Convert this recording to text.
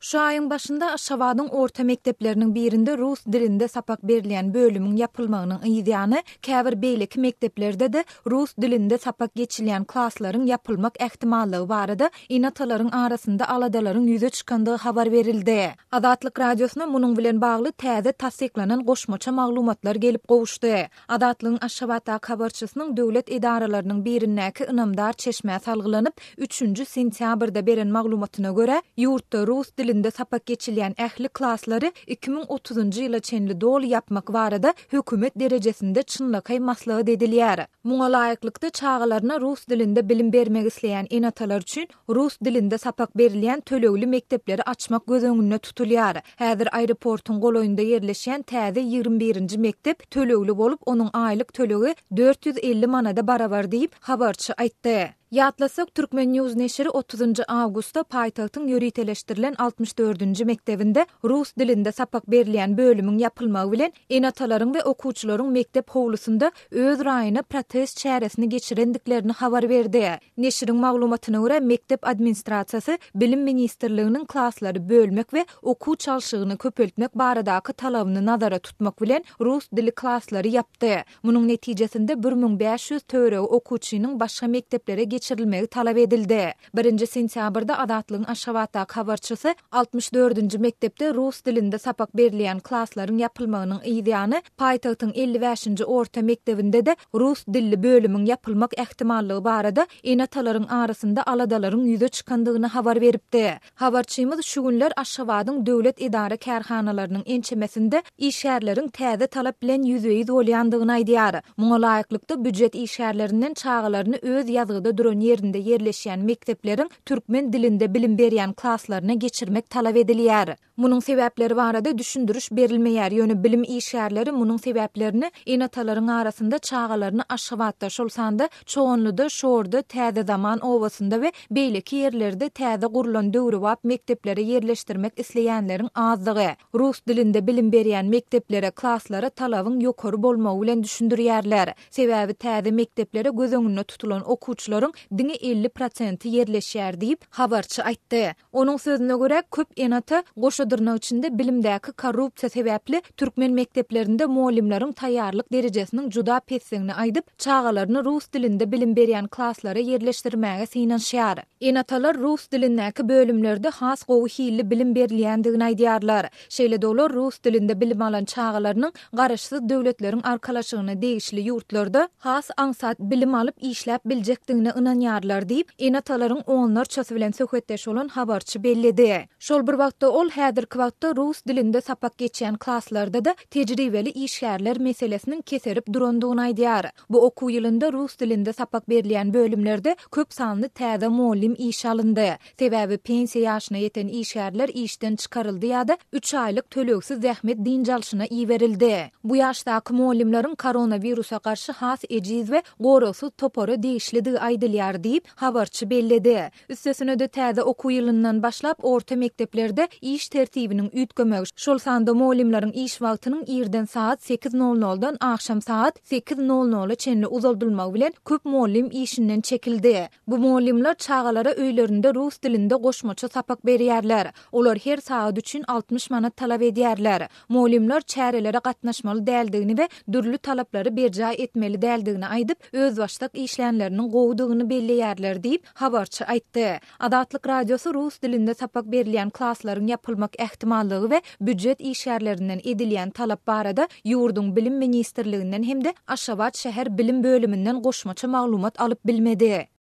Şu ayın başında Aşgabatyň orta mekdepleriniň birinde rus dilinde sapak berilýän bölümüň yapylmagynyň ýygyny, käbir beýleki mekdeplerde de rus dilinde sapak geçilýän klasslaryň yapylmak ähtimallygy barada inatalaryň arasynda aladalaryň ýüze çykandygy habar berildi. Adatlyk radiosyna munyň bilen bagly täze tasdiklanan goşmaça maglumatlar gelip gowuşdy. Adatlygyň Aşgabatda habarçysynyň döwlet idaralarynyň birindäki ynamdar çeşmä salgylanyp 3-nji sentýabrda beren maglumatyna görä, ýurtda rus dilinde sapak geçilýän ähli klasslary 2030-njy ýyla çenli dol yapmak barada hökümet derejesinde çynlakay maslahat edilýär. Muňa laýyklykda çağalaryna rus dilinde bilim bermek isleýän enatalar üçin rus dilinde sapak berilýän tölegli mektepleri açmak göz öňünde tutulýar. Häzir aeroportyň goloýunda ýerleşýän täze 21-nji mektep tölegli bolup onuň aýlyk tölegi 450 manada barabar diýip habarçy aýtdy. Ýatlasak Türkmen News neşri 30-njy awgustda paýtagtyň ýöriteleşdirilen 64-nji mektebinde rus dilinde sapak berilýän bölümüň yapylmagy bilen enatalaryň we okuwçylaryň mektep howlusynda öz raýyna protest çäresini geçirendiklerini habar berdi. Neşriň maglumatyna görä mektep administrasiýasy bilim ministrliginiň klasslary bölmek we okuw çalşygyny köpeltmek baradaky talabyny nazara tutmak bilen rus dili klasslary yapdy. Munyň netijesinde 1500 töre okuwçynyň başga mekteplere geçirilmegi talap edildi. 1-nji sentýabrda Adatlygyň Aşgabatda habarçysy 64-nji mektepde rus dilinde sapak berilýän klasslaryň yapylmagynyň ýygyny paýtagtyň 55-nji orta mektebinde de rus dilli bölümüň yapylmak ähtimallygy barada enatalaryň arasynda aladalaryň ýüze çykandygyny habar beripdi. Habarçymyz şu günler Aşgabatyň döwlet idara kärhanalarynyň ençemesinde işgärleriň täze talap bilen ýüzeýiz bolýandygyny aýdýar. Muňa laýyklykda büdjet işgärlerinden çağalaryny öz ýazgyda duran yerinde yerleşýän mektepleriň türkmen dilinde bilim berýän klasslaryna geçirmek talap edilýär. Munyň sebäpleri barada düşündürüş berilmeýär. Ýöne bilim işgärleri munyň sebäplerini enatalaryň arasynda çağalaryny Aşgabatda şol sanda çoğunluda şorda täze zaman owasynda we beýleki ýerlerde täze gurulan döwri wap mekteplere yerleşdirmek isleýänleriň azdygy. Rus dilinde bilim berýän mekteplere klasslara talabyň ýokary bolmagy bilen düşündirýärler. Sebäbi täze mekteplere göz öňünde tutulan okuwçylaryň diňi 50% yerleşýär diýip habarçy aýtdy. Onuň sözüne görä köp enata goşadyrnak içinde bilimdäki korrupsiýa sebäpli türkmen mekteplerinde muallimleriň taýýarlyk derejesiniň juda pessigini aýdyp çağalaryny rus dilinde bilim berýän klasslara yerleşdirmäge synanýar. Enatalar rus dilindäki bölümlerde has gowy hilli bilim berilýändigini aýdýarlar. Şeýle dolar rus dilinde bilim alan çağalarynyň garaşsyz döwletleriň arkalaşygyna degişli ýurtlarda has aňsat bilim alyp işläp biljekdigine ynanýarlar diýip enatalaryň onlarçasy bilen söhbetdeş bolan habarçy bellidi. Şol bir wagtda ol häzirki wagtda rus dilinde sapak geçýän klasslarda da tejribeli işgärler meselesiniň keserip durandygyny aýdýar. Bu okuw ýylynda rus dilinde sapak berilýän bölümlerde köp sanly täze muallim iş alyndy. Sebäbi pensiýa ýaşyna ýeten işgärler işden çykaryldy ýa-da 3 aýlyk töleksiz zähmet diňjalşyna iýerildi. Bu ýaşdaky muallimleriň koronawirusa garşy has ejiz we gorosuz topary degişligi aýdylýar diýip habarçy bellidi. Üstesine de täze okuw ýylyndan başlap orta mekteplerde iş tertibiniň üýtgemegi şol sanda muallimleriň iş wagtynyň ýerden saat 8:00-dan akşam saat 8:00-a çenli uzaldylmagy bilen köp muallim işinden çekildi. Bu muallimler çağalara öýlerinde rus dilinde goşmaça sapak berýärler. Olar her saat üçin 60 manat talap edýärler. Muallimler çärelere gatnaşmaly däldigini we dürli talaplary berja etmeli däldigini aýdyp öz başdak işlänleriniň gowdugyny belleýärler diýip habarçy aýtdy. Adatlyk radiosy rus dilinde sapak berilýän klasslaryň yapylmak ähtimallygy we büdjet işgärlerinden edilýän talap barada ýurdun bilim ministrliginden hem de Aşgabat şäher bilim bölümünden goşmaça maglumat alyp bilmedi.